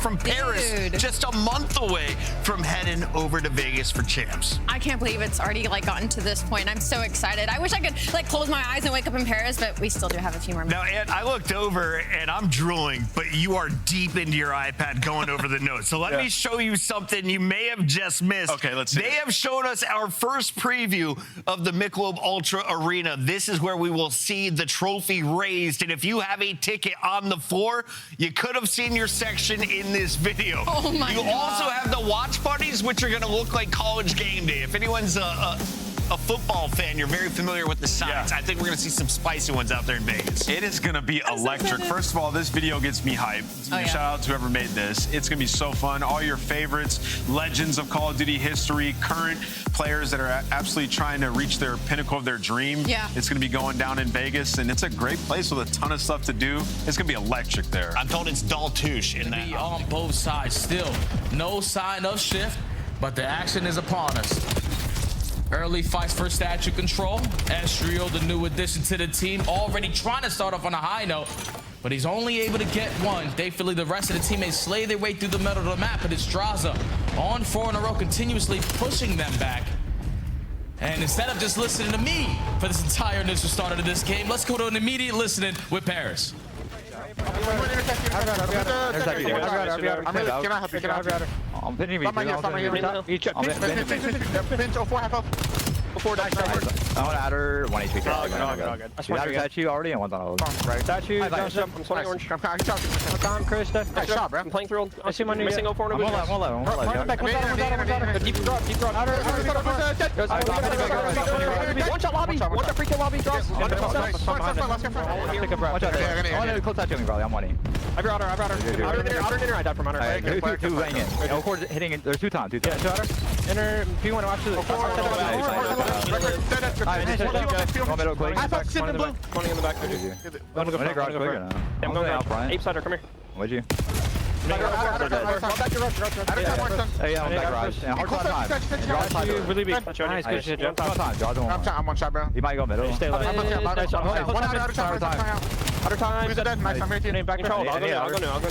from Paris, just a month away from heading over to Vegas for champs. I can't believe it's already like gotten to this point. I'm so excited. I wish I could like close my eyes and wake up in Paris, but we still do have a few more minutes. Now, Ant, I looked over and I'm drooling, but you are deep into your iPad going over the notes. So let me show you something you may have just missed. Okay, let's see. They have shown us our first preview of the Michelob Ultra Arena. This is where we will see the trophy raised. And if you have a ticket on the floor, you could have seen your section in this video. Oh my You God. also have the watch parties, which are going to look like college game day. If anyone's a football fan, you're very familiar with the signs. I think we're going to see some spicy ones out there in Vegas. It is going to be electric. First of all, this video gets me hyped. Shout out to whoever made this. It's going to be so fun. All your favorites, legends of Call of Duty history, current players that are absolutely trying to reach their pinnacle of their dream. Yeah. It's going to be going down in Vegas, and it's a great place with a ton of stuff to do. It's going to be electric there. I'm told it's dull touche in that. On both sides still. No sign of shift, but the action is upon us. Early fights for statue control. Estreal, the new addition to the team, already trying to start off on a high note, but he's only able to get one. Thankfully, the rest of the teammates slay their way through the middle of the map, but it's Drazah on 4 in a row, continuously pushing them back. And instead of just listening to me for this entire initial start of this game, let's go to an immediate listening with Paris. I'm pinning me. I want to add her 1 HP. I got you already. I want that. Statue. I'm playing orange. I'm Chris. Nice shot, bro. I'm playing through. I see my new missing 04 on Abuzah. Deep drop. One shot lobby. One shot free kill lobby. Draws. Watch out. Close that to me, probably. I'm winning. I brought her. Outer inner. I died from under. Two laying in. Hitting it. There's two times. Yeah, two outer. Inner. P1. Watch the. One middle quick. I thought Simp in blue. Running in the back. I'm going out front. Ape sider, come here. What'd you? Hey, yeah, I'm back garage. Hard time. Really big. Nice, good shit, Joe. I'm one shot, bro. You might go middle. Stay low. Nice shot. One outer time. Outer time. Who's dead? Nice, I'm here. Name back control. I'll go now.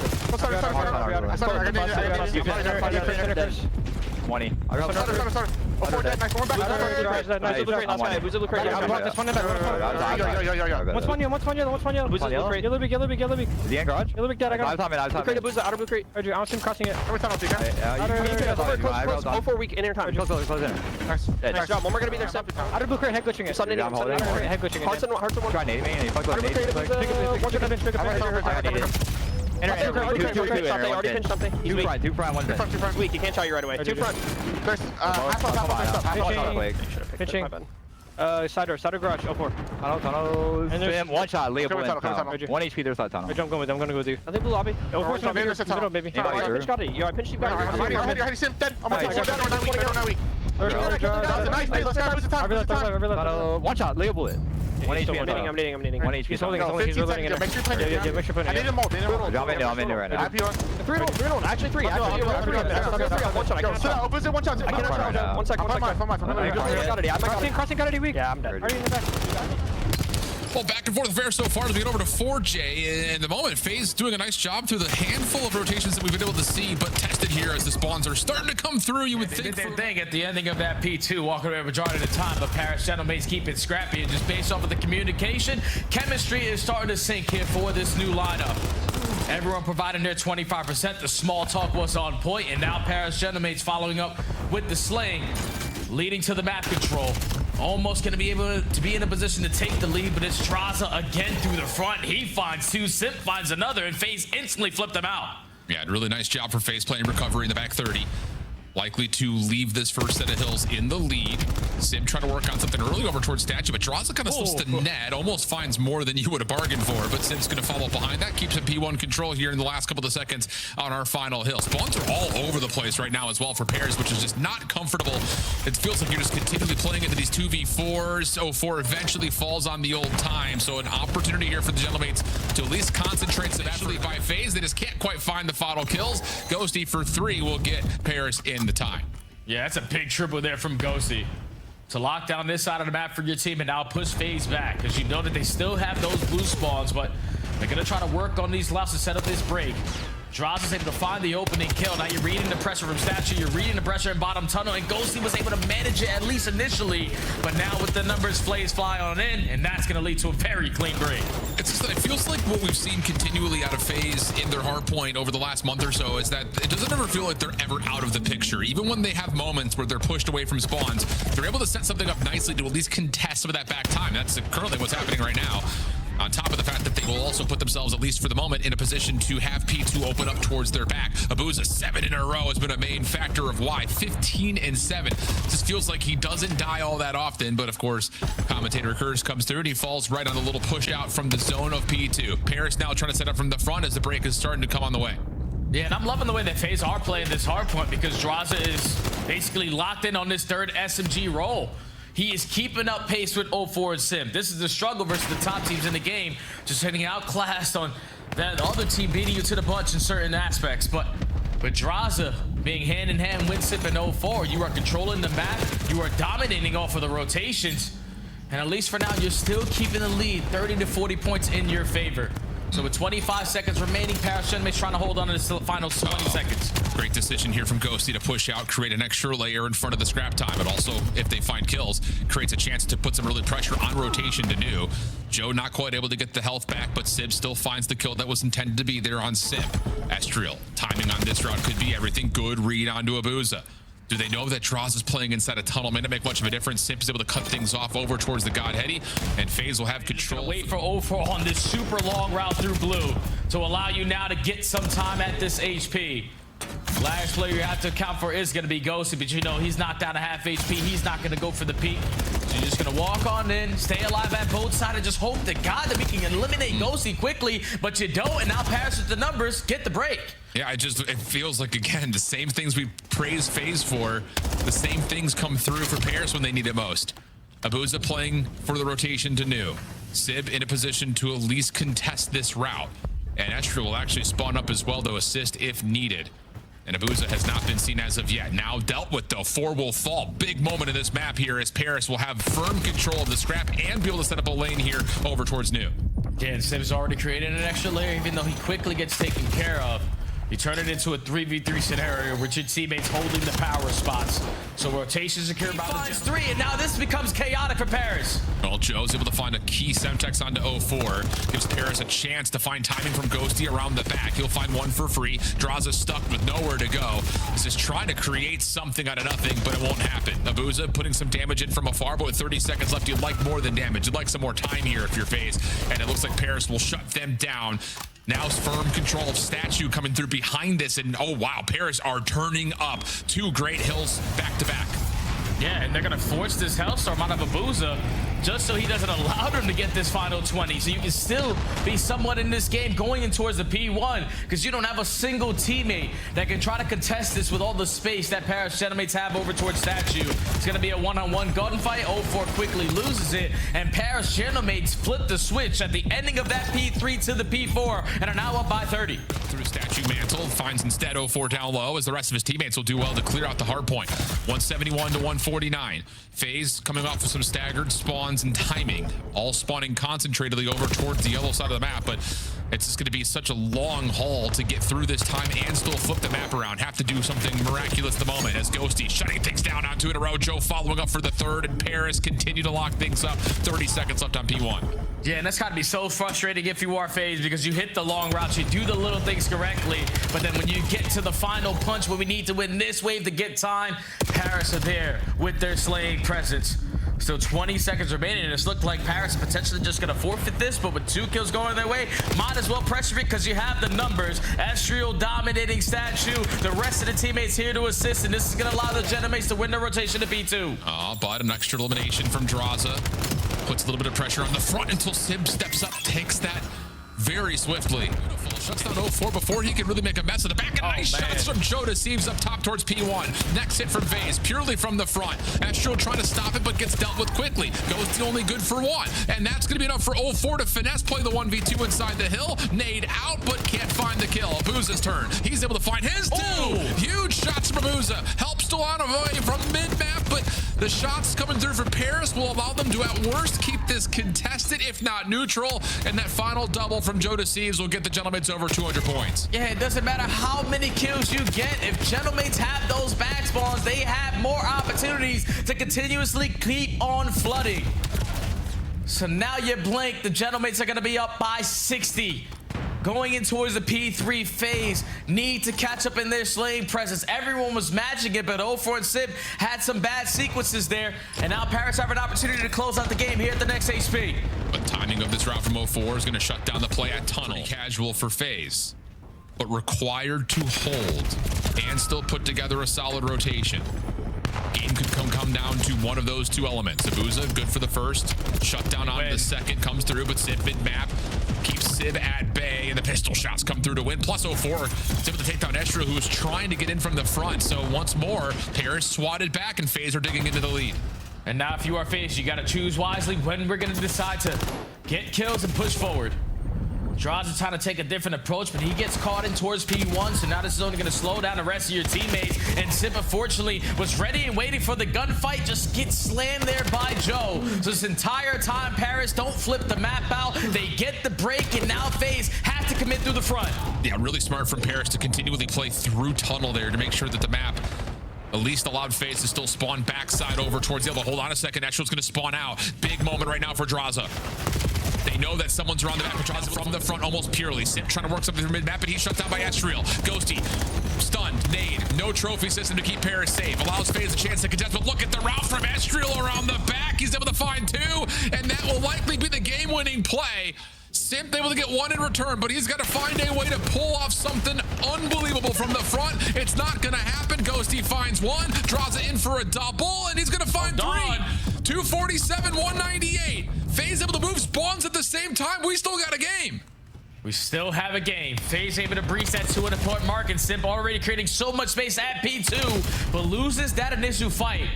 20. I got 4 dead. Nice. One back. Nice. Abuzah look great. I blocked this one in back. What's one yellow? Abuzah look great. Yellow big. Is he in garage? Yellow big dead. I got him. Blue crate Abuzah. Outer blue crate. I don't see him crossing it. Every tunnel, close 4 weak in inner time. Close in. Nice job. One more gonna be there. Outer blue crate head glitching it. Head glitching it. Hearts on one. Try nading me and he fucked up nade. One shot bench. Inner, they already pinched something. He's weak. Two front, one bench. Two front. Weak. He can't shot you right away. Two front. There's pitching. Cider garage. 04. Tunnel. Spam. One shot. Leo. 1 HP. There's that tunnel. I'm going with you. I think blue lobby. 04's middle, baby. I pinched got it. Yo, I pinched you guys. I'm Simp dead. I'm gonna take 4 down. We're not weak. Nice. Let's go. One shot. Leo bullet. 1 HP. I'm needing. 1 HP. He's holding it. He's reloading it. Make sure you put it. I need him all. I'm in there right now. 3 on. Actually 3. One shot. I can't shot. Opposite one shot. I can't shot. 1 second. Crossing got it. Weak. Yeah, I'm dead. Are you in the back? Well, back and forth affair so far as we get over to 4J. And the moment, FaZe doing a nice job through the handful of rotations that we've been able to see, but tested here as the spawns are starting to come through. You would think. They thing at the ending of that P2, walking away majority of the time, but Paris GentleM8s keep it scrappy, and just based off of the communication, chemistry is starting to sink here for this new lineup. Everyone providing their 25%. The small talk was on point, and now Paris GentleM8s following up with the slaying, leading to the map control. Almost going to be able to be in a position to take the lead, but it's Drazah again through the front. He finds 2, Simp finds another, and FaZe instantly flipped them out. Yeah, really nice job for FaZe playing recovery in the back 30. Likely to leave this first set of hills in the lead. Simp trying to work on something early over towards statue, but Drazah kind of slips the net, almost finds more than you would have bargained for, but Simp's going to follow up behind that, keeps him P1 control here in the last couple of seconds on our final hill. Spawns are all over the place right now as well for Paris, which is just not comfortable. It feels like you're just continually playing into these 2v4s. 04 eventually falls on the old time, so an opportunity here for the GentleM8s to at least concentrate some effort by FaZe. They just can't quite find the final kills. Ghosty for 3 will get Paris in the tie. Yeah, that's a big triple there from Ghosty to lock down this side of the map for your team and now push FaZe back, because you know that they still have those blue spawns, but they're going to try to work on these lefts to set up this break. Drazah's able to find the opening kill. Now you're reading the pressure from Statue, you're reading the pressure in bottom tunnel, and Ghosty was able to manage it at least initially. But now with the numbers, FaZe fly on in, and that's going to lead to a very clean break. It's just that it feels like what we've seen continually out of FaZe in their hardpoint over the last month or so is that it doesn't ever feel like they're ever out of the picture. Even when they have moments where they're pushed away from spawns, they're able to set something up nicely to at least contest some of that back time. That's currently what's happening right now. On top of the fact that they will also put themselves, at least for the moment, in a position to have P2 open up towards their back. Abuzah 7 in a row has been a main factor of why. 15 and 7. Just feels like he doesn't die all that often, but of course, commentator Curse comes through and he falls right on the little push out from the zone of P2. Paris now trying to set up from the front as the break is starting to come on the way. Yeah, and I'm loving the way that FaZe are playing this hardpoint because Drazah is basically locked in on this third SMG role. He is keeping up pace with 04 and Simp. This is the struggle versus the top teams in the game. Just hitting outclassed on that other team beating you to the punch in certain aspects. But with Drazah being hand in hand with Simp and 04, you are controlling the map. You are dominating off of the rotations. And at least for now, you're still keeping the lead 30 to 40 points in your favor. So with 25 seconds remaining, Paris GentleM8s trying to hold on to the final 20 seconds. Great decision here from Ghosty to push out, create an extra layer in front of the scrap time, but also, if they find kills, creates a chance to put some early pressure on rotation to New. Joe not quite able to get the health back, but Sib still finds the kill that was intended to be there on Simp. Estreal, timing on this round could be everything. Good read onto Abuzah. Do they know that Drazah is playing inside a tunnel? May not make much of a difference. Simp is able to cut things off over towards the Godheady, and FaZe will have control. Wait for 04 on this super long route through blue to allow you now to get some time at this HP. Last player you have to account for is going to be Ghosty, but you know he's knocked down to half HP. He's not going to go for the peak. So you're just going to walk on in, stay alive at both sides, and just hope to God that we can eliminate Ghosty quickly, but you don't, and now Paris with the numbers, get the break. Yeah, it feels like, again, the same things we praise FaZe for, the same things come through for Paris when they need it most. Abuzah playing for the rotation to New. Sib in a position to at least contest this route. And Estreal will actually spawn up as well to assist if needed. And Abuzah has not been seen as of yet. Now dealt with, though. 4 will fall. Big moment in this map here as Paris will have firm control of the scrap and be able to set up a lane here over towards New. Yeah, and Sim's already created an extra layer, even though he quickly gets taken care of. You turn it into a 3v3 scenario with your teammates holding the power spots. So rotation secure by the 3, and now this becomes chaotic for Paris. Well, Joe's able to find a key Semtex onto 04. Gives Paris a chance to find timing from Ghosty around the back. He'll find one for free. Drazah stuck with nowhere to go. He's just trying to create something out of nothing, but it won't happen. Abuzah putting some damage in from afar, but with 30 seconds left, you'd like more than damage. You'd like some more time here if you're FaZe. And it looks like Paris will shut them down. Now firm control of Statue coming through behind this, and oh wow, Paris are turning up. 2 great hills back to back. Yeah, and they're gonna force this Hellstorm out of Abuzah just so he doesn't allow them to get this final 20. So you can still be somewhat in this game going in towards the P1 because you don't have a single teammate that can try to contest this with all the space that Paris GentleM8s have over towards Statue. It's gonna be a one-on-one gunfight. 04 quickly loses it, and Paris GentleM8s flip the switch at the ending of that P3 to the P4 and are now up by 30. Through Statue mantle, finds instead 04 down low as the rest of his teammates will do well to clear out the hard point. 171 to 149. FaZe coming off with some staggered spawns and timing, all spawning concentratedly over towards the yellow side of the map, but it's just going to be such a long haul to get through this time and still flip the map around. Have to do something miraculous at the moment as Ghosty shutting things down on 2 in a row. Joe following up for the 3rd, and Paris continue to lock things up. 30 seconds left on P1. Yeah, and that's got to be so frustrating if you are FaZe because you hit the long routes, you do the little things correctly, but then when you get to the final punch where we need to win this wave to get time, Paris are there with their slaying presence. Still 20 seconds remaining, and it's looked like Paris is potentially just going to forfeit this, but with 2 kills going their way, might as well pressure it because you have the numbers. Estreal dominating Statue, the rest of the teammates here to assist, and this is going to allow the GentleM8s to win the rotation to P2. But an extra elimination from Drazah. Puts a little bit of pressure on the front until Simp steps up, takes that very swiftly. Beautiful. Shuts down 04 before he can really make a mess of the back. And nice shots from JoeDeceives up top towards P1. Next hit from FaZe, purely from the front. Estreal trying to stop it, but gets dealt with quickly. Goes only good for 1. And that's going to be enough for 04 to finesse play the 1v2 inside the hill. Nade out, but can't find the kill. Abuzah's turn. He's able to find his 2. Huge shots from Abuzah. Helps to pistol out of away from mid-map, but the shots coming through for Paris will allow them to, at worst, keep this contested, if not neutral. And that final double from JoeDeceives will get the GentleM8s over 200 points. Yeah, it doesn't matter how many kills you get. If GentleM8s have those back spawns, they have more opportunities to continuously keep on flooding. So now you blink, the GentleM8s are going to be up by 60. Going in towards the P3 phase, need to catch up in their slaying presence. Everyone was matching it, but 0-4 and Simp had some bad sequences there. And now Paris have an opportunity to close out the game here at the next HP. But timing of this route from 0-4 is going to shut down the play at Tunnel. Pretty casual for FaZe, but required to hold and still put together a solid rotation. Game could come down to one of those two elements. Abuzah, good for the first. Shut down on the second, comes through, but Simp mid-map keeps Sib at bay, and the pistol shots come through to win. Plus 0-4, Simp to take down Estreal, who was trying to get in from the front. So once more, Paris swatted back, and FaZe are digging into the lead. And now if you are FaZe, you got to choose wisely when we're going to decide to get kills and push forward. Drazah trying to take a different approach, but he gets caught in towards P1, so now this is only going to slow down the rest of your teammates. And Simp, unfortunately, was ready and waiting for the gunfight, just gets slammed there by Joe. So this entire time, Paris don't flip the map out. They get the break, and now FaZe have to commit through the front. Yeah, really smart from Paris to continually play through Tunnel there to make sure that the map at least allowed FaZe to still spawn backside over towards the other. Hold on a second, Estreal's going to spawn out. Big moment right now for Drazah. They know that someone's around the map, but Drazah from the front almost purely. Simp trying to work something through mid-map, but he's shut down by Estreal. Ghosty, stunned, nade, no trophy system to keep Paris safe. Allows FaZe a chance to contest, but look at the route from Estreal around the back. He's able to find two, and that will likely be the game-winning play. Simp able to get one in return, but he's got to find a way to pull off something unbelievable from the front. It's not going to happen. Ghosty finds one. Drazah in for a double, and he's going to find three. 247, 198. FaZe able to move spawns at the same time. We still got a game. We still have a game. FaZe able to breach that 200-point mark, and Simp already creating so much space at P2, but loses that initial fight.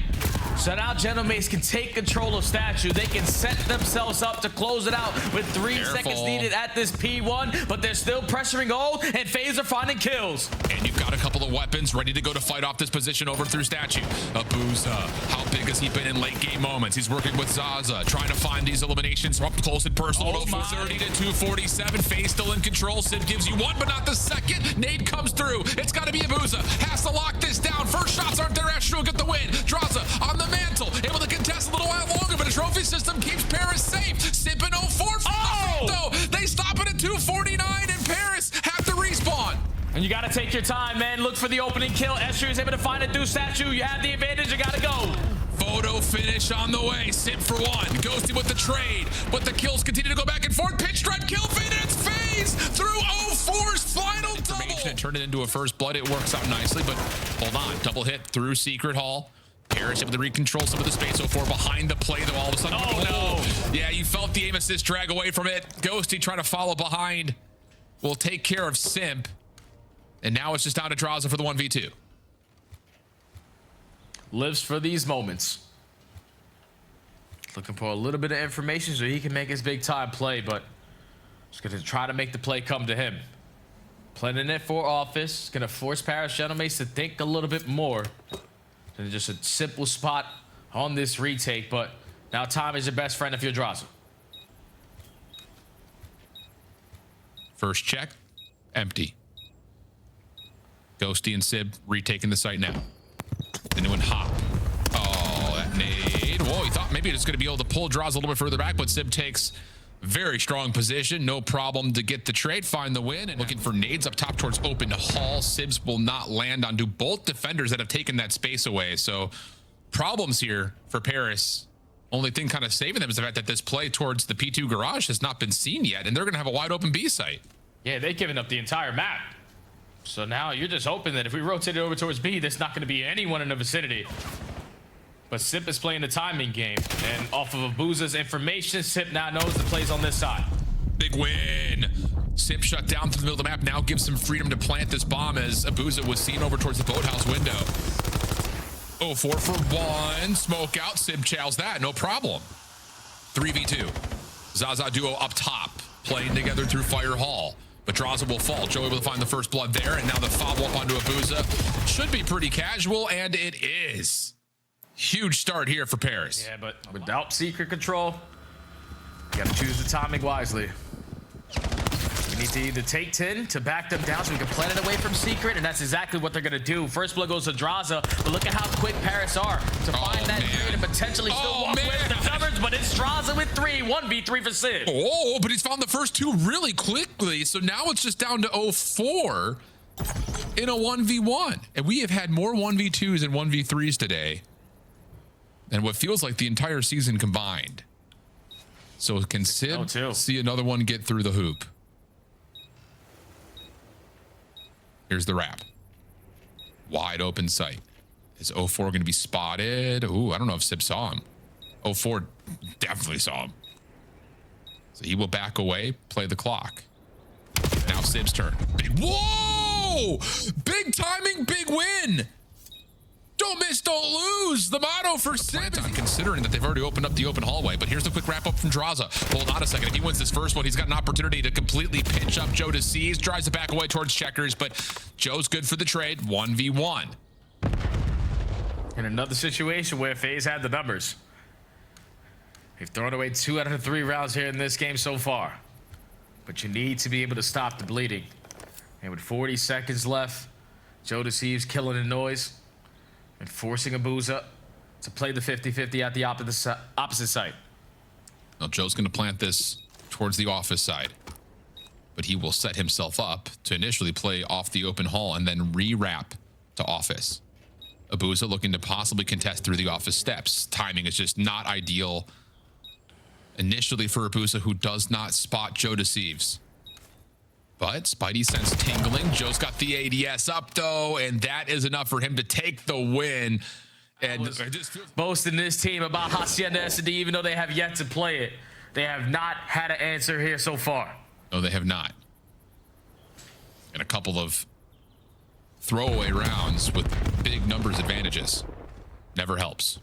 So now GentleM8s can take control of Statue. They can set themselves up to close it out with 3 seconds needed at this P1, but they're still pressuring old, and FaZe are finding kills. And you've got a couple of weapons ready to go to fight off this position over through Statue. Abuzah, how big has he been in late game moments? He's working with Drazah, trying to find these eliminations up close and personal. Oh, 30 to 247. FaZe still in control. Sid gives you one, but not the second. Nade comes through. It's got to be Abuzah. Has to lock this down. First shots aren't there. Estreal get the win. Drazah on the mantle, able to contest a little while longer, but a trophy system keeps Paris safe. Simp and 0-4 from the front, though. They stop it at 249, and Paris have to respawn. And you got to take your time, man. Look for the opening kill. Estreal is able to find it through Statue. You have the advantage. You got to go. Photo finish on the way. Simp for one. Ghosty with the trade, but the kills continue to go back and forth. Pitch stripe kill feed, and it's FaZe through 0-4's final double. And turn it into a first blood. It works out nicely, but hold on. Double hit through Secret Hall. Paris able to recontrol some of the space. 0-4 behind the play, though, all of a sudden. Oh, no. Yeah, you felt the aim assist drag away from it. Ghosty trying to follow behind. Will take care of Simp. And now it's just down to Drazah for the 1v2. Lives for these moments. Looking for a little bit of information so he can make his big time play, but just going to try to make the play come to him. Planning it for office. Going to force Paris GentleM8s to think a little bit more than just a simple spot on this retake, but now time is your best friend if you're Drazah. First check, empty. Ghosty and Sib retaking the site now. The new one hop. Oh, that nade. Whoa, he thought maybe it was going to be able to pull Drazah a little bit further back, but Sib takes very strong position. No problem to get the trade, find the win, and looking for nades up top towards open hall. Sibs will not land onto both defenders that have taken that space away. So problems here for Paris. Only thing kind of saving them is the fact that this play towards the P2 garage has not been seen yet, and they're going to have a wide open B site. Yeah, they've given up the entire map. So now you're just hoping that if we rotate it over towards B, there's not going to be anyone in the vicinity. But Simp is playing the timing game. And off of Abuzah's information, Simp now knows the plays on this side. Big win. Simp shut down through the middle of the map. Now gives some freedom to plant this bomb as Abuzah was seen over towards the boathouse window. 0-4 for one. Smoke out. Simp chows that. No problem. 3v2. Drazah duo up top. Playing together through Fire Hall. But Drazah will fall. Joe able to find the first blood there, and now the follow-up onto Abuzah. Should be pretty casual, and it is. Huge start here for Paris. Yeah, but without secret control, you gotta choose the timing wisely. We need to either take 10 to back them down so we can plan it away from secret, and that's exactly what they're gonna do. First blood goes to Drazah, but look at how quick Paris are to find that trade and potentially still walk away with the numbers, but it's Drazah with 3, 1v3 for Sid. Oh, but he's found the first 2 really quickly, so now it's just down to 0-4 in a 1v1. And we have had more 1v2s and 1v3s today than what feels like the entire season combined. So can Sid see another one get through the hoop? Here's the wrap. Wide open sight. Is 0-4 going to be spotted? Ooh, I don't know if Simp saw him. 0-4 definitely saw him. So he will back away, play the clock. Now Simp's turn. Whoa! Big timing, big win! Don't miss, don't lose. The motto for Simp. Considering that they've already opened up the open hallway, but here's the quick wrap up from Drazah. Hold on a second. If he wins this first one, he's got an opportunity to completely pinch up JoeDeceives. Drives it back away towards checkers, but Joe's good for the trade. 1v1. In another situation where FaZe had the numbers. They've thrown away 2 out of the 3 rounds here in this game so far. But you need to be able to stop the bleeding. And with 40 seconds left, JoeDeceives killing the noise and forcing Abuzah to play the 50-50 at the opposite side. Now Joe's going to plant this towards the office side, but he will set himself up to initially play off the open hall and then re-wrap to office. Abuzah looking to possibly contest through the office steps. Timing is just not ideal initially for Abuzah, who does not spot JoeDeceives. But Spidey sense tingling. Joe's got the ADS up though, and that is enough for him to take the win. And just boasting this team about Hacienda Search, even though they have yet to play it. They have not had an answer here so far. No, they have not. And a couple of throwaway rounds with big numbers advantages. Never helps.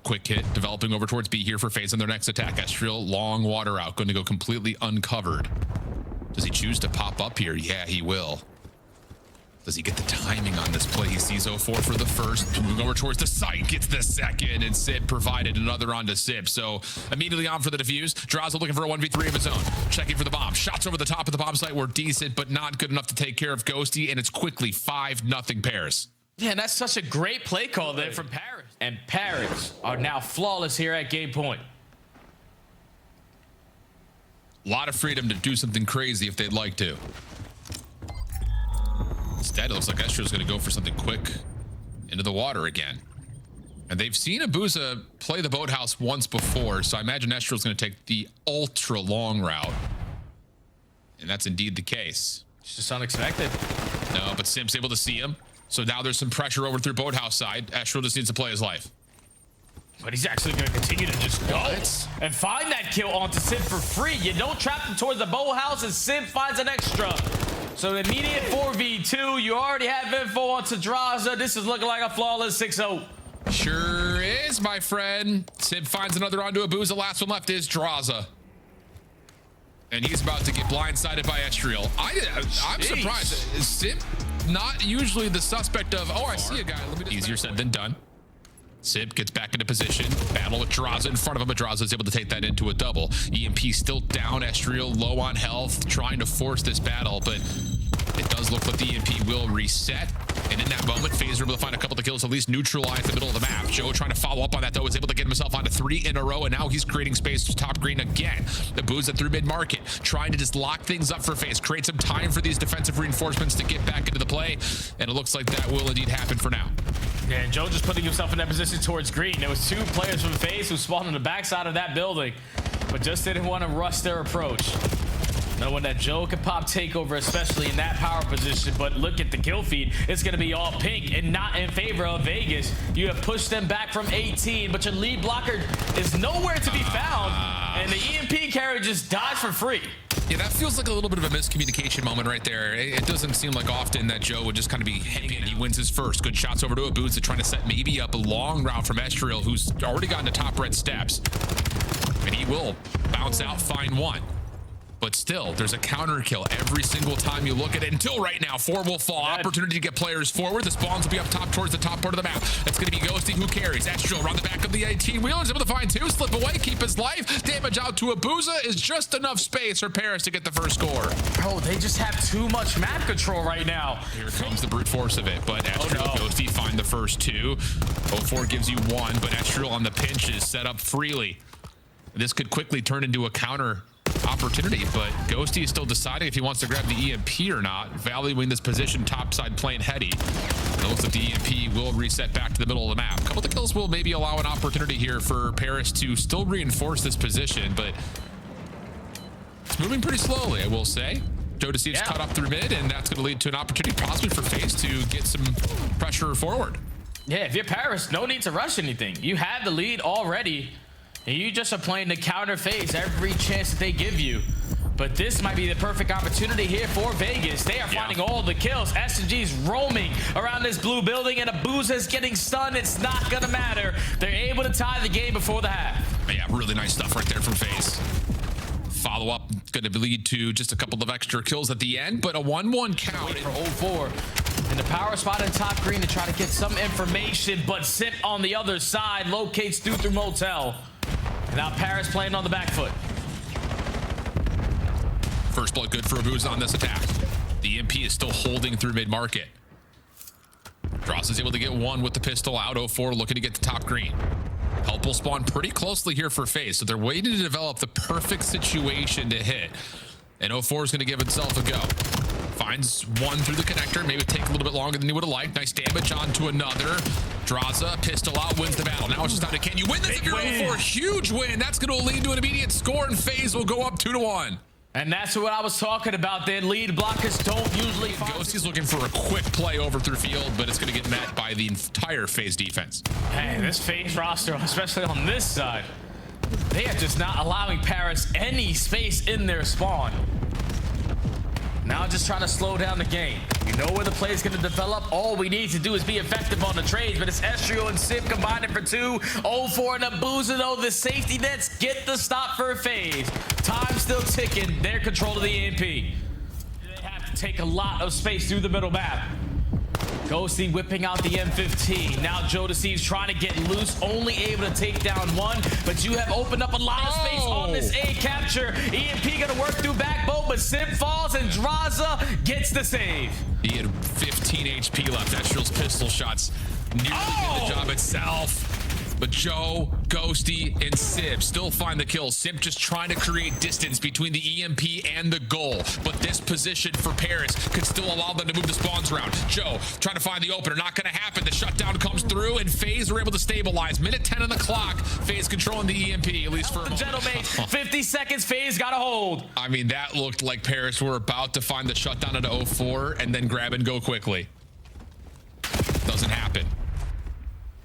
Quick hit developing over towards B here for FaZe on their next attack. Estreal, long water out, going to go completely uncovered. Does he choose to pop up here? Yeah, he will. Does he get the timing on this play? He sees 0-4 for the first, moving over towards the site, gets the second, and Simp provided another onto Simp. So immediately on for the defuse. Drazah looking for a 1v3 of his own. Checking for the bomb. Shots over the top of the bomb site were decent, but not good enough to take care of Ghosty, and it's quickly 5-0 Paris. Yeah, and that's such a great play call there from Paris. And Paris are now flawless here at game point. A lot of freedom to do something crazy if they'd like to. Instead, it looks like Estreal's going to go for something quick into the water again. And they've seen Abuzah play the boathouse once before, so I imagine Estreal's going to take the ultra long route. And that's indeed the case. It's just unexpected. No, but Simp's able to see him. So now there's some pressure over through boathouse side. Estreal just needs to play his life. But he's actually going to continue to just go and find that kill onto Simp for free. You don't trap him towards the boathouse, and Simp finds an extra. So the immediate 4v2, you already have info onto Drazah. This is looking like a flawless 6-0. Sure is, my friend. Simp finds another onto Abuzah. Last one left is Drazah. And he's about to get blindsided by Estreal. I'm surprised. Is Simp not usually the suspect of, oh, I see a guy. Easier said than done. Simp gets back into position. Battle with Drazah in front of him, but Drazah is able to take that into a double. EMP still down. Estreal low on health, trying to force this battle, but it does look like the EMP will reset. And in that moment, FaZe are able to find a couple of kills, at least neutralize the middle of the map. Joe trying to follow up on that, though, is able to get himself onto 3 in a row, and now he's creating space to top green again. The Abuzah through mid-market, trying to just lock things up for FaZe, create some time for these defensive reinforcements to get back into the play, and it looks like that will indeed happen for now. Yeah, and Joe just putting himself in that position towards green. There was 2 players from FaZe who spawned on the backside of that building, but just didn't want to rush their approach. Knowing that Joe could pop takeover, especially in that power position, but look at the kill feed. It's going to be all pink and not in favor of Vegas. You have pushed them back from 18, but your lead blocker is nowhere to be found, and the EMP carry just dies for free. Yeah, that feels like a little bit of a miscommunication moment right there. It doesn't seem like often that Joe would just kind of be hanging. He wins his first. Good shots over to Abuzah, trying to set maybe up a long round from Estreal, who's already gotten to top red steps. And he will bounce out, find one. But still, there's a counter kill every single time you look at it. Until right now, 4 will fall. Opportunity to get players forward. The spawns will be up top towards the top part of the map. It's going to be Ghosty who carries. Estreal around the back of the 18-wheeler is able to find 2, slip away, keep his life. Damage out to Abuzah is just enough space for Paris to get the first score. Bro, they just have too much map control right now. Here comes the brute force of it, but Estreal and Ghosty find the first 2. 04 gives you 1, but Estreal on the pinch is set up freely. This could quickly turn into a counter opportunity, but Ghosty is still deciding if he wants to grab the EMP or not, valuing this position topside playing heady. And it looks like the EMP will reset back to the middle of the map. A couple of the kills will maybe allow an opportunity here for Paris to still reinforce this position, but it's moving pretty slowly, I will say. JoeDeceives cut up through mid, and that's going to lead to an opportunity possibly for FaZe to get some pressure forward. Yeah, if you're Paris, no need to rush anything. You have the lead already. And you just are playing the counter phase every chance that they give you. But this might be the perfect opportunity here for Vegas. They are finding all the kills. SG's roaming around this blue building, and Abuzah is getting stunned. It's not going to matter. They're able to tie the game before the half. Yeah, really nice stuff right there from FaZe. Follow-up going to lead to just a couple of extra kills at the end, but a 1-1 count. For 04. In the power spot in top green to try to get some information, but Simp on the other side locates through Motel. Now Paris playing on the back foot. First blood good for Abuzah on this attack. The EMP is still holding through mid-market. Drazah is able to get 1 with the pistol out. 04 looking to get to top green. Help will spawn pretty closely here for FaZe, so they're waiting to develop the perfect situation to hit. And 04 is going to give itself a go. Finds 1 through the connector. Maybe take a little bit longer than he would have liked. Nice damage onto another. Drazah, pistol out, wins the battle. Now it's just down to, can you win this? If you're 04, huge win. That's going to lead to an immediate score, and FaZe will go up 2-1. And that's what I was talking about. Then lead blockers don't usually. Ghosty's looking for a quick play over through field, but it's going to get met by the entire FaZe defense. Hey, this FaZe roster, especially on this side, they are just not allowing Paris any space in their spawn. Now just trying to slow down the game. You know where the play is going to develop. All we need to do is be effective on the trades, but it's Estreal and Simp combining for 2. 04 and Abuzah, though. The safety nets get the stop for FaZe. Time still ticking. Their control of the EMP. They have to take a lot of space through the middle map. Ghosty whipping out the M15. Now JoeDeceives trying to get loose, only able to take down 1, but you have opened up a lot of space on this A capture. EMP gonna work through backbone, but Simp falls and Drazah gets the save. He had 15 HP left. Estreal's pistol shots nearly did the job itself. But Joe, Ghosty, and Simp still find the kill. Simp just trying to create distance between the EMP and the goal. But this position for Paris could still allow them to move the spawns around. Joe trying to find the opener. Not going to happen. The shutdown comes through, and FaZe are able to stabilize. Minute 10 on the clock. FaZe controlling the EMP, at least for a moment. GentleM8s, 50 seconds. FaZe got a hold. I mean, that looked like Paris were about to find the shutdown into 04 and then grab and go quickly. Doesn't happen.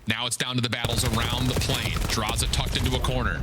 Now it's down to the battles around the plane. Drazah tucked into a corner.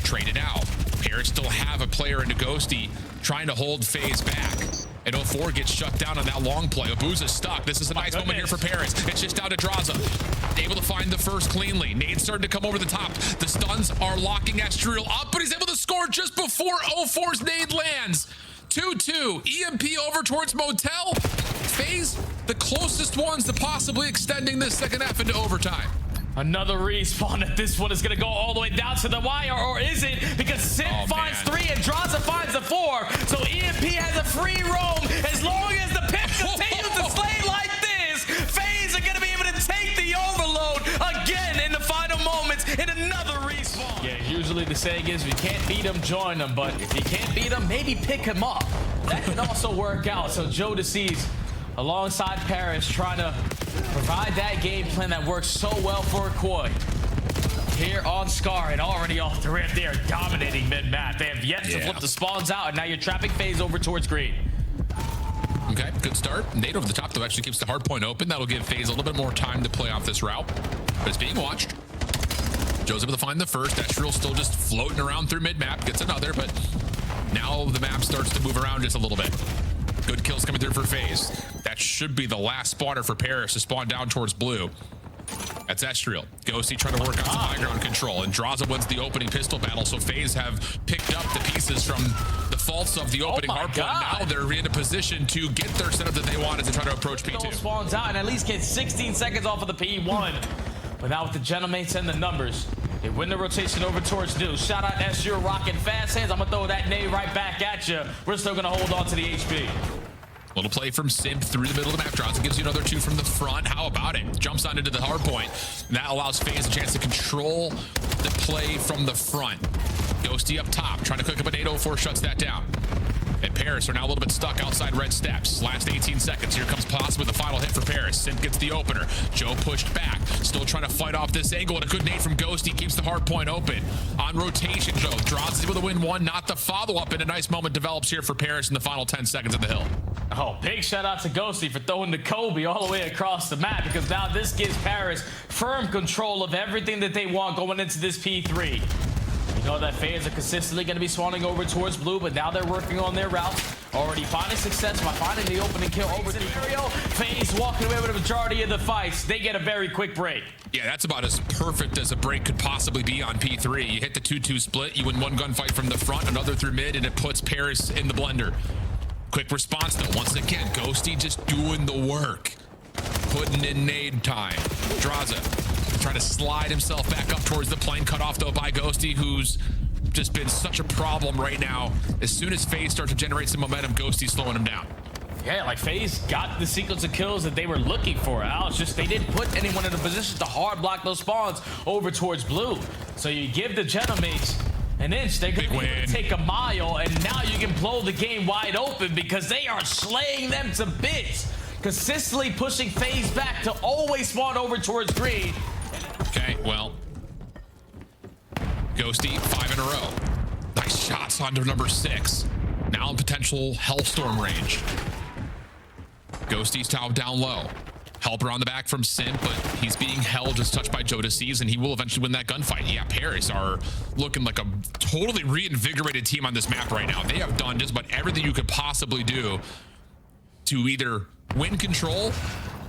Traded out. Paris still have a player into Ghosty trying to hold FaZe back. And 04 gets shut down on that long play. Abuzah stuck. This is a nice moment here for Paris. It's just down to Drazah. Able to find the first cleanly. Nade's starting to come over the top. The stuns are locking Estreal up, but he's able to score just before 04's nade lands. 2-2. EMP over towards Motel. FaZe, the closest ones to possibly extending this second half into overtime. Another respawn, and this one is going to go all the way down to the wire, or is it? Because Simp finds 3 and Drazah finds the 4. So EMP has a free roam. As long as the pimp continues to slay like this, FaZe are going to be able to take the overload again in the final moments in another respawn. Yeah, usually the saying is, if you can't beat him, join him. But if you can't beat him, maybe pick him up. That can also work out. So JoeDeceives alongside Paris trying to provide that game plan that works so well for Koi. Here on Scar, and already off the rip, they are dominating mid-map. They have yet to flip the spawns out, and now you're trapping FaZe over towards green. Okay, good start. Nade over the top, though, actually keeps the hard point open. That'll give FaZe a little bit more time to play off this route, but it's being watched. Joe's able to find the first. Estreal still just floating around through mid-map, gets another, but now the map starts to move around just a little bit. Good kills coming through for FaZe. That should be the last spotter for Paris to spawn down towards blue. That's Estreal. Ghosty trying to work on some high ground control, and Drazah wins the opening pistol battle, so FaZe have picked up the pieces from the faults of the opening hardpoint. Now they're in a position to get their setup that they want as they try to approach P2. Spawns out and at least get 16 seconds off of the P1. But now with the GentleM8s and the numbers, they win the rotation over towards new. Shout out Estreal rocking fast hands. I'm gonna throw that nade right back at you. We're still gonna hold on to the HP. Little play from Simp through the middle of the map. Drazah gives you another 2 from the front. How about it? Jumps on into the hard point. And that allows FaZe a chance to control the play from the front. Ghosty up top, trying to cook up an 804, shuts that down. And Paris are now a little bit stuck outside red steps. Last 18 seconds. Here comes possibly the final hit for Paris. Simp gets the opener. Joe pushed back. Still trying to fight off this angle. And a good nade from Ghosty keeps the hard point open. On rotation, Joe. Drazah is able to win one, not the follow-up. And a nice moment develops here for Paris in the final 10 seconds of the hill. Oh, big shout out to Ghosty for throwing the Kobe all the way across the map, because now this gives Paris firm control of everything that they want going into this P3. You know that FaZe are consistently going to be spawning over towards blue, but now they're working on their route. Already finding success by finding the opening kill over scenario. FaZe walking away with a majority of the fights. They get a very quick break. Yeah, that's about as perfect as a break could possibly be on P3. You hit the 2-2 split, you win one gunfight from the front, another through mid, and it puts Paris in the blender. Quick response though, once again, Ghosty just doing the work. Putting in nade time. Drazah trying to slide himself back up towards the plane, cut off though by Ghosty, who's just been such a problem right now. As soon as FaZe start to generate some momentum, Ghosty's slowing him down. Yeah, like FaZe got the sequence of kills that they were looking for. It's just they didn't put anyone in a position to hard block those spawns over towards blue. So you give the GentleM8s an inch, they're going to take a mile, and now you can blow the game wide open because they are slaying them to bits. Consistently pushing FaZe back to always spawn over towards green. Okay, well, Ghosty, 5 in a row. Nice shots onto number 6. Now in potential Hellstorm range. Ghosty's down low. Helper on the back from Simp, but he's being held, just touched by JoeDeceives, and he will eventually win that gunfight. Yeah, Paris are looking like a totally reinvigorated team on this map right now. They have done just about everything you could possibly do to either win control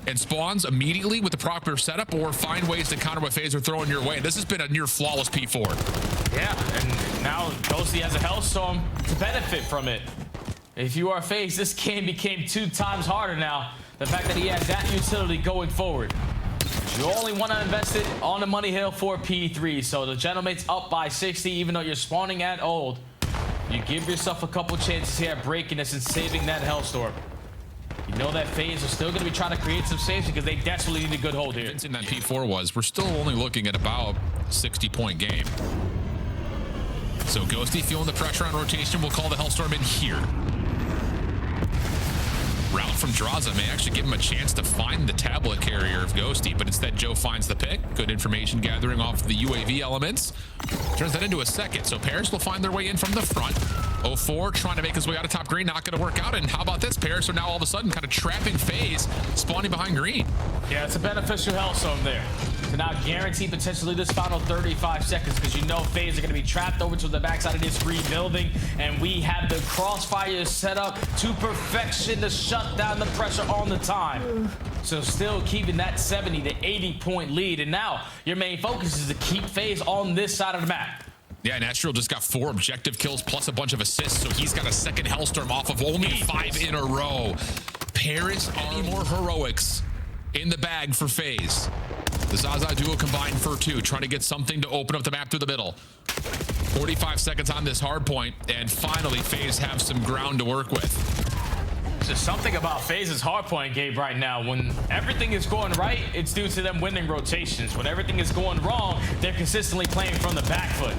and spawns immediately with the proper setup, or find ways to counter what FaZe are throwing your way. This has been a near flawless P4. Yeah, and now Ghosty has a Hellstorm to benefit from it. If you are FaZe, this game became 2 times harder now. The fact that he has that utility going forward. You only want to invest it on the money hill for P3. So the GentleM8s up by 60, even though you're spawning at old. You give yourself a couple chances here at breaking this and saving that Hellstorm. You know that FaZe are still going to be trying to create some saves because they desperately need a good hold here. In that P4 was, we're still only looking at about a 60-point game. So Ghosty feeling the pressure on rotation. We'll call the Hellstorm in here. Route from Drazah may actually give him a chance to find the tablet carrier of Ghosty, but instead Joe finds the pick. Good information gathering off the UAV elements. Turns that into a second. So Paris will find their way in from the front. 04 trying to make his way out of top green, not going to work out. And how about this? Paris are now all of a sudden kind of trapping FaZe, spawning behind green. Yeah, it's a beneficial Hellstorm there. To now guarantee potentially this final 35 seconds, because you know FaZe are going to be trapped over to the backside of this green building, and we have the crossfire set up to perfection to shut down the pressure on the time. So still keeping that 70 to 80 point lead, and now your main focus is to keep FaZe on this side of the map. Yeah, and Estreal just got 4 objective kills plus a bunch of assists, so he's got a second Hellstorm off of only 5 in a row. Paris, any more heroics in the bag for FaZe. The Zaza duo combined for 2, trying to get something to open up the map through the middle. 45 seconds on this hard point, and finally FaZe have some ground to work with. There's something about FaZe's hardpoint game right now. When everything is going right, it's due to them winning rotations. When everything is going wrong, they're consistently playing from the back foot.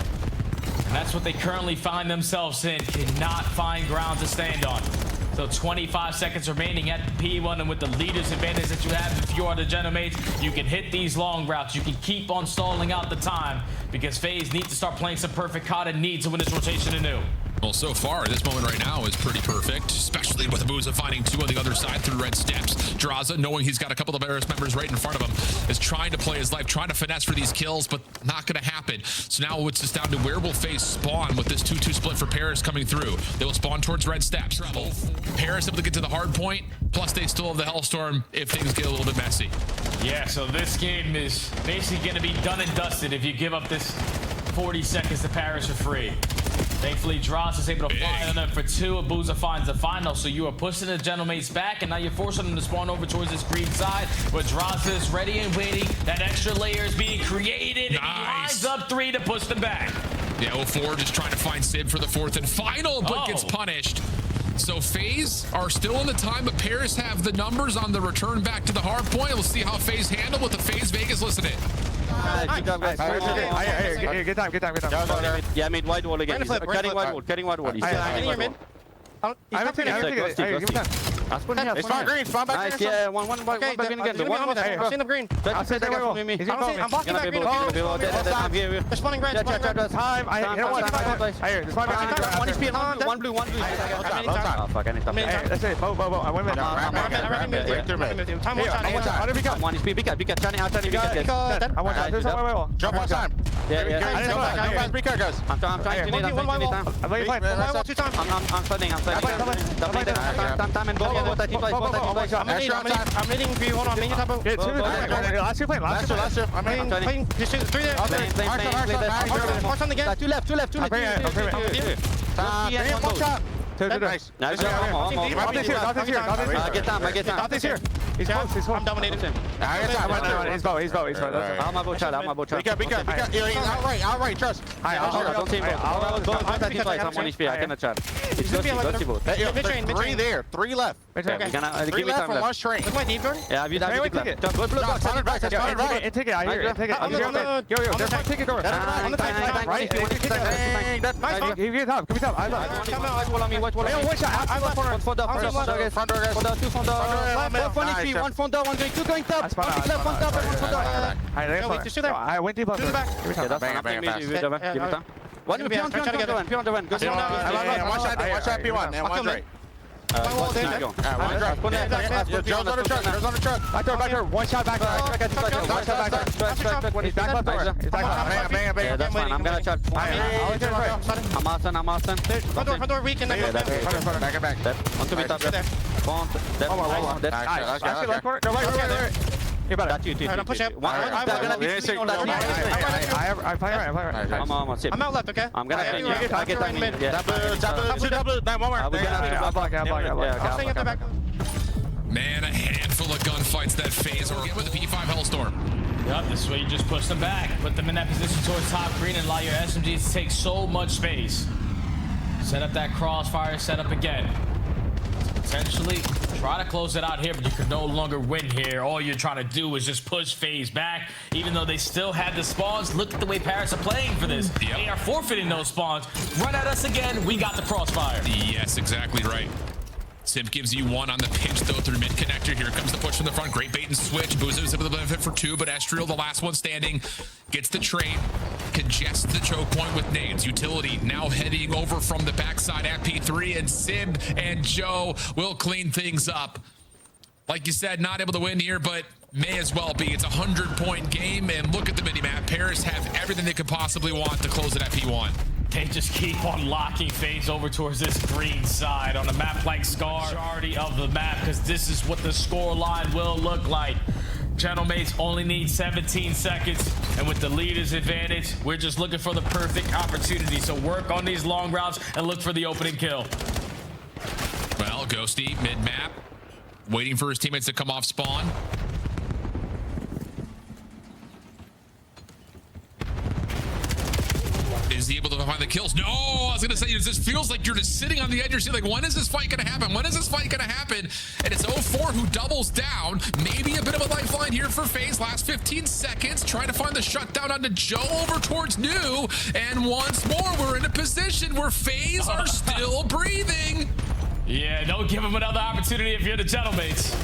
And that's what they currently find themselves in. Cannot find ground to stand on. So 25 seconds remaining at the P1, and with the leader's advantage that you have if you are the GentleM8s, you can hit these long routes. You can keep on stalling out the time because FaZe need to start playing some perfect COD and need to win this rotation anew. Well, so far, this moment right now is pretty perfect, especially with Abuzah finding 2 on the other side through red steps. Drazah, knowing he's got a couple of Paris members right in front of him, is trying to play his life, trying to finesse for these kills, but not going to happen. So now it's just down to where will FaZe spawn with this 2-2 split for Paris coming through. They will spawn towards red steps. Paris able to get to the hard point, plus they still have the Hellstorm if things get a little bit messy. Yeah, so this game is basically going to be done and dusted if you give up this 40 seconds to Paris for free. Thankfully, Drazah is able to fly on them for 2. Abuzah finds the final, so you are pushing the GentleM8s back, and now you're forcing them to spawn over towards this green side, where Drazah is ready and waiting. That extra layer is being created, and he lines up 3 to push them back. Yeah, 04 just trying to find Simp for the 4th and final, but gets punished. So FaZe are still in the time, but Paris have the numbers on the return back to the hard point. We'll see how FaZe handle with the FaZe Vegas. Listen in. Good job, guys. Good time. Yeah, I made wide wall again. Cutting wide wall. He's I haven't taken it. It's fine, green. Spawn back. Nice, yeah. One back in again. I've seen the green. I'll say that guy from me. I'm blocking that green. I'm here. They're spawning red. Time. I hear one. One is speed, one blue. Oh, fuck, I need to. That's it. Bo. I went with Time one shot. How did we go? One is speed. Be cut. Turning out. I want that. There's no way. Jump on time. Yeah. Be cut, guys. I'm trying to need time. I'm studying. Time and go. I'm leading for you. Hold on. Last year. I'm playing. Just 3 there. March on again. 2 left. Nice. Get down. He's close. I'm dominating him. He's bow. I'm a boat shot. Be cut. Outright, trust. Don't take boat. I'm one HP. I cannot chat. It's Ghosty boat. 3 there. 3 left. Okay. 3 left from 1 train. Look my deep guard. Yeah, have you done it? Good blue box. Take it. I hear it. Take it. Yo, there's my ticket door. On the back, right? Give me top. I love. Watch wall on me. One shot. I love One front door, guys. Front door, 2 front door. One HP, 1 front door, 1 going, 2 going top. 1 left, 1 top, 1 front door. I went deep up. Yeah, that's fine. Give me time. One P on the one. Go down. Watch that P1 and one right. Joe's on the truck. Back door. One shot back door. He's back left door. Yeah, that's fine. I'm gonna chat. I'm Austin. Front door weak and then Back. On to be top. Front. Right. You better. That's you. I'm pushing up. I'm out left, okay? I'm gonna play. I get that. Double. One more. I'll stay at the back. Man, a handful of gunfights that FaZe or get with the P5 Hellstorm. Yep, this way you just push them back. Put them in that position towards top green and allow your SMGs to take so much space. Set up that crossfire, set up again. Potentially try to close it out here, but you can no longer win here. All you're trying to do is just push FaZe back, even though they still have the spawns. Look at the way Paris are playing for this. Yep. They are forfeiting those spawns. Run at us again. We got the crossfire. Yes, exactly right. Simp gives you 1 on the pinch, though, through mid connector. Here comes the push from the front. Great bait and switch. Abuzah is able to benefit for 2, but Estreal, the last one standing, gets the trade, congests the choke point with nades. Utility now heading over from the backside at P3, and Simp and Joe will clean things up. Like you said, not able to win here, but may as well be. It's a 100-point game, and look at the minimap. Paris have everything they could possibly want to close it at P1. They just keep on locking FaZe over towards this green side on a map like Scar. Majority of the map, because this is what the score line will look like. GentleM8s only need 17 seconds, and with the leader's advantage, we're just looking for the perfect opportunity. So work on these long routes and look for the opening kill. Well, Ghosty, mid-map, waiting for his teammates to come off spawn. Is he able to find the kills? No, I was gonna say, it just feels like you're just sitting on the edge. You're saying, like, when is this fight gonna happen? And it's 04 who doubles down. Maybe a bit of a lifeline here for FaZe. Last 15 seconds, trying to find the shutdown onto Joe over towards New. And once more, we're in a position where FaZe are still breathing. Yeah, don't give them another opportunity if you're the GentleM8s.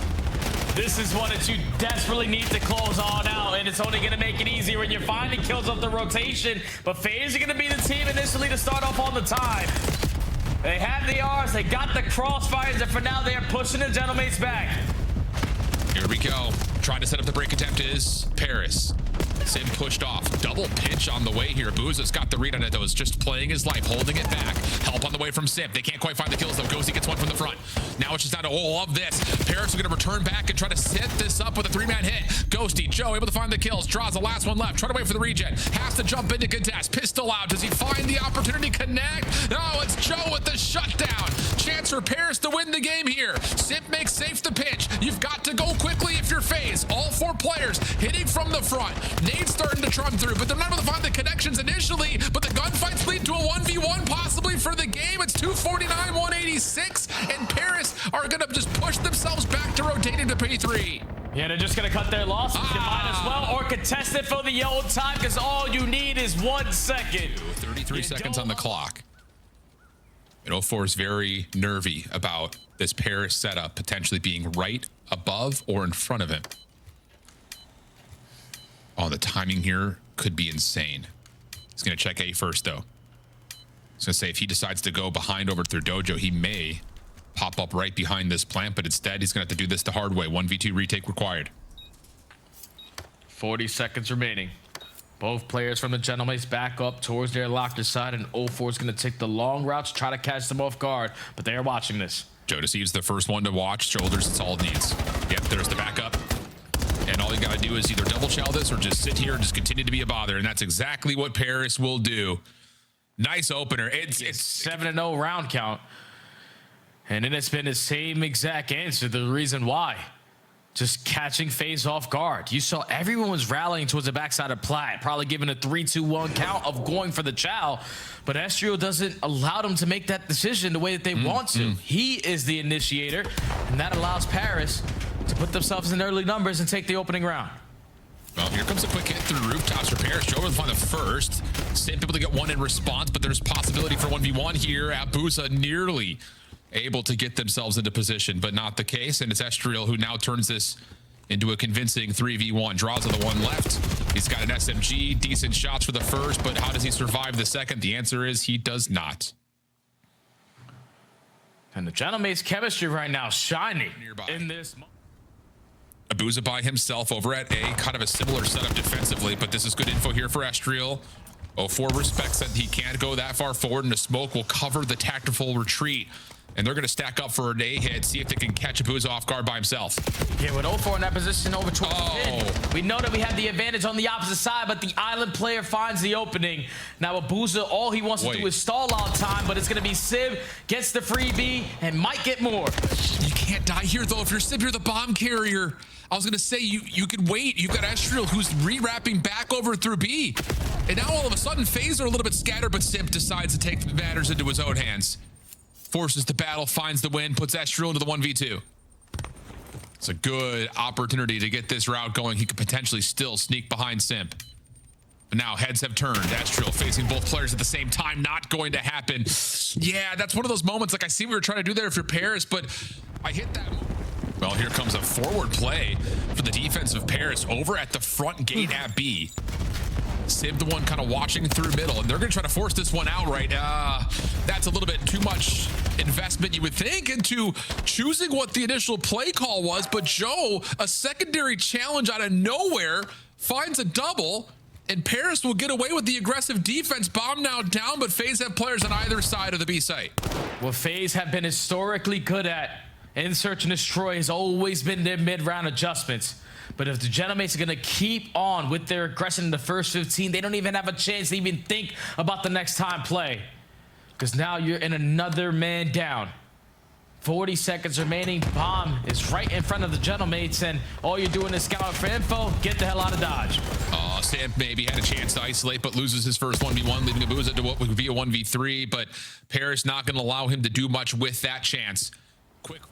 This is one that you desperately need to close on out, and it's only going to make it easier when you're finding kills off the rotation. But FaZe are going to be the team initially to start off on the time. They have the R's, they got the crossfires, and for now they are pushing the GentleM8s back. Here we go. Trying to set up the break attempt is Paris. Simp pushed off. Double pinch on the way here. Abuzah's got the read on it, though. Is just playing his life, holding it back. Help on the way from Simp. They can't quite find the kills, though. Ghosty gets one from the front. Now it's just down to all of this. Paris are going to return back and try to set this up with a 3-man hit. Ghosty, Joe able to find the kills. Draws the last one left. Trying to wait for the regen. Has to jump into contest. Pistol out. Does he find the opportunity? Connect. No, it's Joe with the shutdown. Chance for Paris to win the game here. Simp makes safe the pitch. You've got to go quickly if you're FaZe. All 4 players hitting from the front. Nade's starting to trum through, but they're not able to find the connections initially. But the gunfights lead to a 1v1 possibly for the game. It's 249, 186, and Paris are going to just push themselves back to rotating to P3. Yeah, they're just going to cut their losses. You might as well or contest it for the old time because all you need is 1 second. 33 seconds on the clock. And 04 is very nervy about this Paris setup potentially being right above or in front of him. Oh, the timing here could be insane. He's going to check A first, though. He's going to say if he decides to go behind over through Dojo, he may pop up right behind this plant, but instead he's going to have to do this the hard way. 1v2 retake required. 40 seconds remaining. Both players from the GentleM8s back up towards their locker side, and 04 is going to take the long route to try to catch them off guard, but they are watching this. JoeDeceives the first one to watch. Shoulders, it's all it needs. Yep, there's the backup. And all you got to do is either double chow this or just sit here and just continue to be a bother. And that's exactly what Paris will do. Nice opener. It's 7-0 round count. And then it's been the same exact answer. The reason why. Just catching FaZe off guard. You saw everyone was rallying towards the backside of Plat, probably giving a 3-2-1 count of going for the chow. But Estreal doesn't allow them to make that decision the way that they want to. He is the initiator, and that allows Paris to put themselves in early numbers and take the opening round. Well, here comes a quick hit through rooftops for Paris. Joe will find the first. Simp able to get one in response, but there's possibility for 1v1 here. Abuzah nearly able to get themselves into position, but not the case. And it's Estreal who now turns this into a convincing 3v1. Drazah the one left. He's got an SMG, decent shots for the first, but how does he survive the second? The answer is he does not. And the GentleM8s chemistry right now shining in this. Abuzah by himself over at A, kind of a similar setup defensively, but this is good info here for Estreal. 04 respects that he can't go that far forward, and the smoke will cover the tactical retreat. And they're going to stack up for an A hit, see if they can catch Abuzah off guard by himself. Yeah, with 04 in that position over towards the pin, we know that we have the advantage on the opposite side, but the island player finds the opening. Now Abuzah, all he wants to do is stall out time, but it's going to be Simp, gets the freebie, and might get more. You can't die here, though. If you're Simp, you're the bomb carrier. I was going to say, you could wait. You've got Estreal, who's re-wrapping back over through B. And now all of a sudden, FaZe are a little bit scattered, but Simp decides to take matters into his own hands. Forces the battle, finds the win, puts Estreal into the 1v2. It's a good opportunity to get this route going. He could potentially still sneak behind Simp. But now heads have turned. Estreal facing both players at the same time. Not going to happen. Yeah, that's one of those moments. Like, I see what you're trying to do there if you're Paris, but I hit that. Well, here comes a forward play for the defense of Paris over at the front gate at B. Simp the one kind of watching through middle, and they're going to try to force this one out right. That's a little bit too much investment, you would think, into choosing what the initial play call was, but Joe, a secondary challenge out of nowhere, finds a double, and Paris will get away with the aggressive defense. Bomb now down, but FaZe have players on either side of the B site. What FaZe have been historically good at in Search and Destroy has always been their mid-round adjustments. But if the GentleM8s are going to keep on with their aggression in the first 15, they don't even have a chance to even think about the next time play. Because now you're in another man down. 40 seconds remaining. Bomb is right in front of the GentleM8s, and all you're doing is scouting for info. Get the hell out of Dodge. Simp maybe had a chance to isolate, but loses his first 1v1, leaving Abuzah to what would be a 1v3. But Paris not going to allow him to do much with that chance. Quick.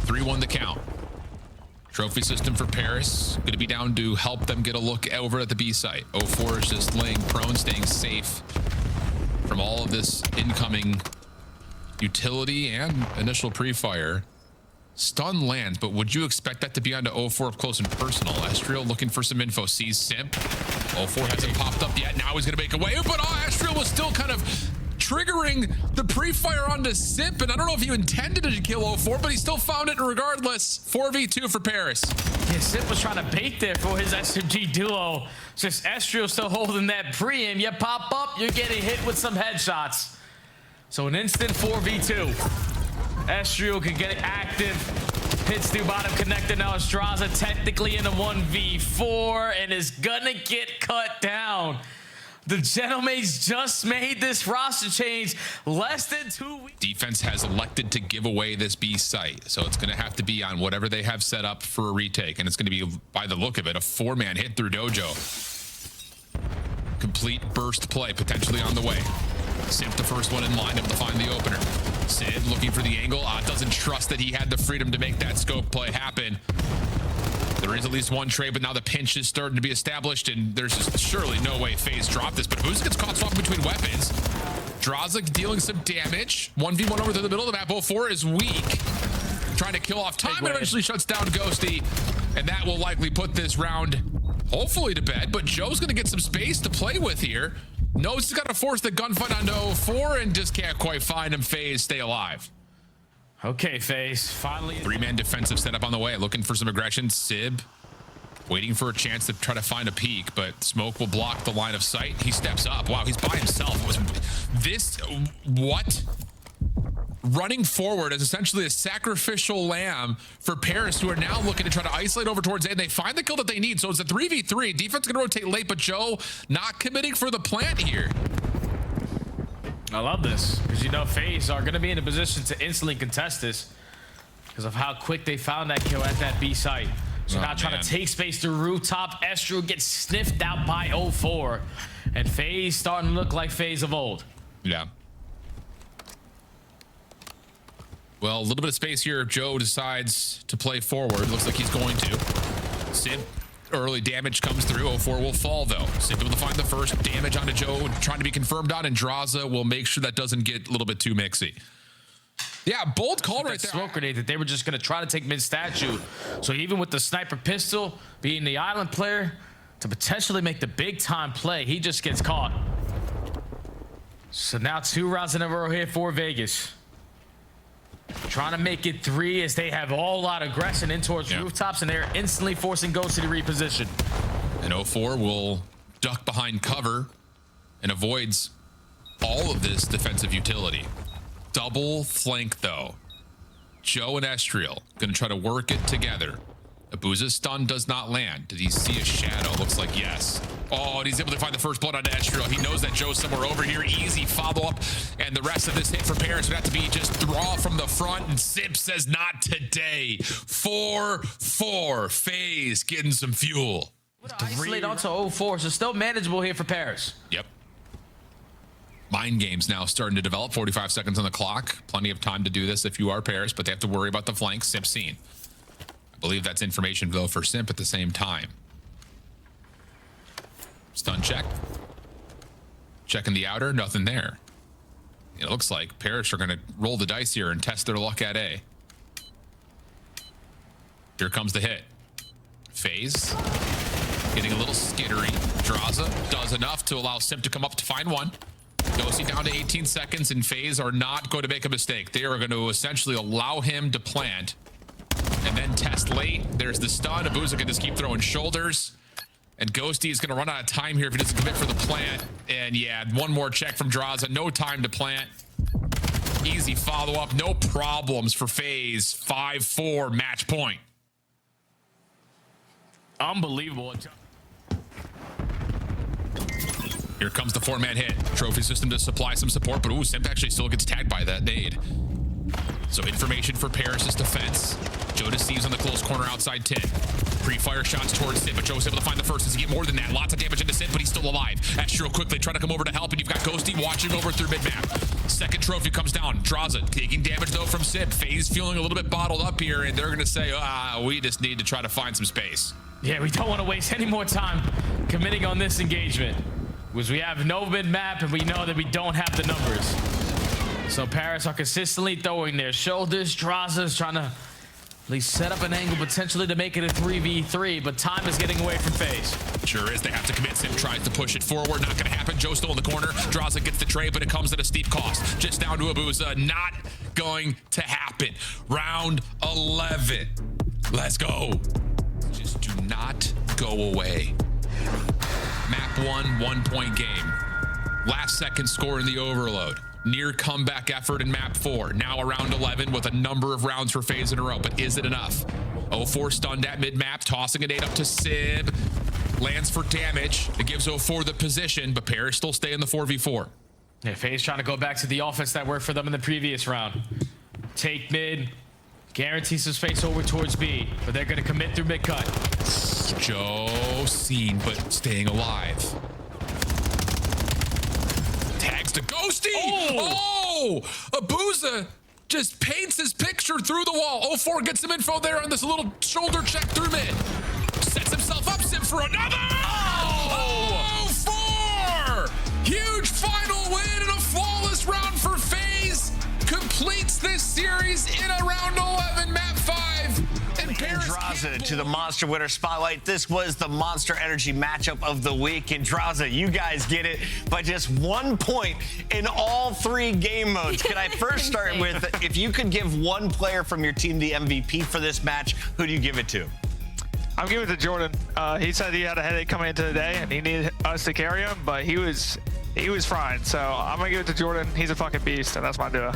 3-1 the count. Trophy system for Paris. Going to be down to help them get a look over at the B site. 04 is just laying prone, staying safe from all of this incoming utility and initial pre-fire. Stun lands, but would you expect that to be onto 04 up close and personal? Estreal looking for some info, sees Simp. 04 hasn't popped up yet. Now he's going to make a way, but Estreal was still kind of triggering the pre-fire onto Simp, and I don't know if he intended to kill 04, but he still found it regardless. 4v2 for Paris. Yeah, Simp was trying to bait there for his SMG duo. Just Estreal still holding that pre-aim. You pop up, you're getting hit with some headshots. So an instant 4v2. Estreal can get active. Hits through bottom connector. Now it's Drazah technically in a 1v4 and is gonna get cut down. The GentleM8s just made this roster change less than 2 weeks. Defense has elected to give away this B site, so it's going to have to be on whatever they have set up for a retake, and it's going to be, by the look of it, a 4-man hit through Dojo. Complete burst play potentially on the way. Simp the first one in line, able to find the opener. Sid looking for the angle. Doesn't trust that he had the freedom to make that scope play happen. There is at least one trade, but now the pinch is starting to be established, and there's just surely no way FaZe dropped this. But Abuzah gets caught swapping between weapons. Drazah dealing some damage. 1v1 over to the middle of the map. 04 is weak. Trying to kill off time, and eventually shuts down Ghosty. And that will likely put this round hopefully to bed. But Joe's going to get some space to play with here. Knows he's got to force the gunfight onto 04 and just can't quite find him. FaZe stay alive. Okay, FaZe, finally. 3-man defensive setup on the way, looking for some aggression. Sib waiting for a chance to try to find a peek, but smoke will block the line of sight. He steps up. Wow, he's by himself. What? Running forward is essentially a sacrificial lamb for Paris, who are now looking to try to isolate over towards A, and they find the kill that they need. So it's a 3v3. Defense going to rotate late, but Joe not committing for the plant here. I love this, because you know FaZe are going to be in a position to instantly contest this because of how quick they found that kill at that B site. So now trying to take space to rooftop. Estreal gets sniffed out by 04, and FaZe starting to look like FaZe of old. Yeah. Well, a little bit of space here if Joe decides to play forward. Looks like he's going to. Simp. Early damage comes through. 04 will fall though. Simp able to find the first damage onto Joe, trying to be confirmed on, and Drazah will make sure that doesn't get a little bit too mixy. Yeah, bold call right there. Smoke grenade that they were just going to try to take mid statue. So even with the sniper pistol being the island player to potentially make the big time play, he just gets caught. So now 2 rounds in a row here for Vegas. Trying to make it 3 as they have all lot of aggression in towards rooftops, and they're instantly forcing Ghost to reposition. And 04 will duck behind cover and avoids all of this defensive utility. Double flank though. Joe and Estreal going to try to work it together. Abuzah's stun does not land. Did he see a shadow? Looks like yes. Oh, and he's able to find the first blood on Estreal. He knows that Joe's somewhere over here. Easy follow-up. And the rest of this hit for Paris would have to be just draw from the front. And Simp says not today. 4-4. FaZe getting some fuel. Isolate onto 04, so still manageable here for Paris. Yep. Mind games now starting to develop. 45 seconds on the clock. Plenty of time to do this if you are Paris, but they have to worry about the flank. Simp seen. I believe that's information though for Simp at the same time. Stun check. Checking the outer, nothing there. It looks like Paris are going to roll the dice here and test their luck at A. Here comes the hit. FaZe getting a little skittery. Drazah does enough to allow Simp to come up to find one. Ghosty down to 18 seconds, and FaZe are not going to make a mistake. They are going to essentially allow him to plant and then test late. There's the stun. Abuzah can just keep throwing shoulders. And Ghosty is going to run out of time here if he doesn't commit for the plant. And yeah, one more check from Drazah. No time to plant. Easy follow-up. No problems for FaZe. 5-4 match point. Unbelievable. Here comes the 4-man hit. Trophy system to supply some support, but ooh, Simp actually still gets tagged by that nade. So information for Paris' defense. JoeDeceives on the close corner outside 10. Pre-fire shots towards Simp, but Joe's able to find the first. Does he get more than that? Lots of damage into Simp, but he's still alive. Estreal quickly trying to come over to help, and you've got Ghosty watching over through mid-map. Second trophy comes down. Drazah taking damage though from Simp. FaZe feeling a little bit bottled up here, and they're gonna say, we just need to try to find some space. Yeah, we don't want to waste any more time committing on this engagement, because we have no mid-map, and we know that we don't have the numbers. So Paris are consistently throwing their shoulders. Drazah's trying to at least set up an angle potentially to make it a 3v3, but time is getting away from FaZe. Sure is. They have to commit. Simp tries to push it forward. Not going to happen. Joe still in the corner. Drazah gets the trade, but it comes at a steep cost. Just down to Abuzah. Not going to happen. Round 11. Let's go. Just do not go away. Map 1, 1-point game. Last second score in the overload. Near comeback effort in map 4. Now around 11 with a number of rounds for FaZe in a row. But is it enough? 04 stunned at mid-map, tossing a nade up to Simp. Lands for damage. It gives 04 the position, but Paris still stay in the 4v4. Yeah, FaZe trying to go back to the offense that worked for them in the previous round. Take mid, guarantee some space over towards B, but they're going to commit through mid-cut. Joe seen, but staying alive. Tags to Ghosty. Oh, Abuzah just paints his picture through the wall. 04 gets some info there on this little shoulder check through mid. Sets himself up, Simp for another. Oh, 04! Huge final win and a flawless round for FaZe. Completes this series in a round 11, map 5. And Drazah to the Monster Winner Spotlight. This was the Monster Energy matchup of the week. And Drazah, you guys get it by just 1 point in all 3 game modes. Can I first start with, if you could give one player from your team the MVP for this match, who do you give it to? I'm giving it to Jordan. He said he had a headache coming into the day and he needed us to carry him, but he was fine. So I'm gonna give it to Jordan. He's a fucking beast, and that's my duo.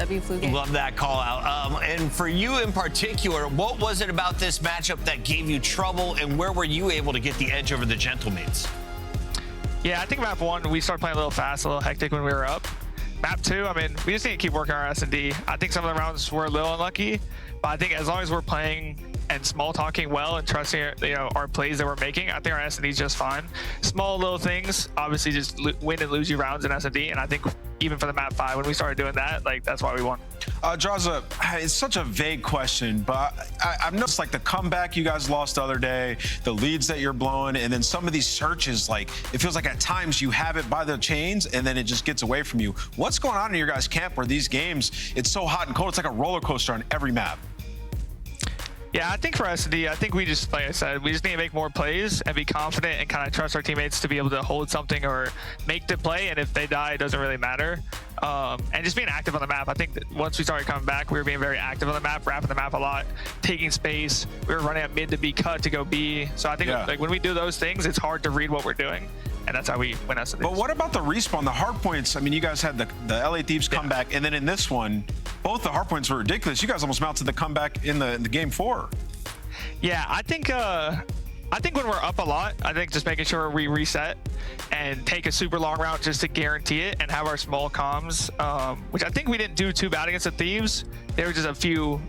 Love that call out. And for you in particular, what was it about this matchup that gave you trouble, and where were you able to get the edge over the GentleM8s? Yeah, I think map 1 we started playing a little fast, a little hectic when we were up. Map 2, I mean, we just need to keep working our S&D. I think some of the rounds were a little unlucky, but I think as long as we're playing and small talking well and trusting our plays that we're making, I think our S&D is just fine. Small little things obviously just win and lose you rounds in S&D, and I think even for the map 5 when we started doing that, like, that's why we won. Drazah, it's such a vague question, but I've noticed like the comeback you guys lost the other day, the leads that you're blowing, and then some of these searches, like it feels like at times you have it by the chains and then it just gets away from you. What's going on in your guys' camp where these games, it's so hot and cold, it's like a roller coaster on every map? Yeah, I think for S&D, I think we just, like I said, we just need to make more plays and be confident and kind of trust our teammates to be able to hold something or make the play, and if they die, it doesn't really matter. And just being active on the map. I think that once we started coming back, we were being very active on the map, wrapping the map a lot, taking space. We were running up mid to be cut to go B. So I think like when we do those things, it's hard to read what we're doing. And that's how we win S&D. But what about the respawn, the hardpoints? I mean, you guys had the LA Thieves comeback, and then in this one, both the hardpoints were ridiculous. You guys almost mounted the comeback in the game 4. Yeah, I think when we're up a lot, I think just making sure we reset and take a super long route just to guarantee it and have our small comms, which I think we didn't do too bad against the Thieves. There were just a few,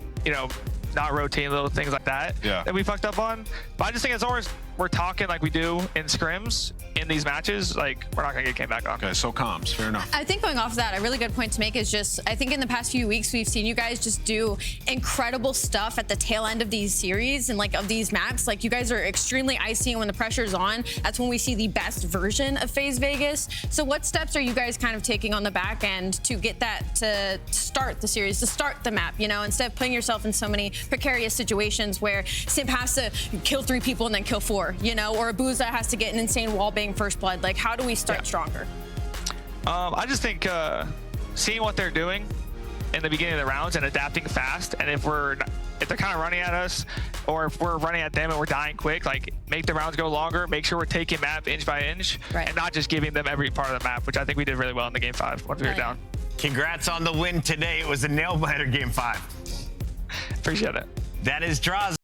not rotating little things like that that we fucked up on. But I just think as long as we're talking like we do in scrims in these matches, like, we're not gonna get came back on. Okay, so comms, fair enough. I think going off of that, a really good point to make is just, I think in the past few weeks, we've seen you guys just do incredible stuff at the tail end of these series and like of these maps. Like, you guys are extremely icy, and when the pressure's on, that's when we see the best version of FaZe Vegas. So what steps are you guys kind of taking on the back end to get that to start the series, to start the map, instead of putting yourself in so many precarious situations where Simp has to kill 3 people and then kill 4, or Abuzah has to get an insane wall bang first blood. Like, how do we start stronger? I just think seeing what they're doing in the beginning of the rounds and adapting fast, and if they're kind of running at us, or if we're running at them and we're dying quick, like, make the rounds go longer, make sure we're taking map inch by inch, and not just giving them every part of the map, which I think we did really well in the game 5 once we were down. Congrats on the win today. It was a nail-biter game 5. Appreciate it. That is Drazah.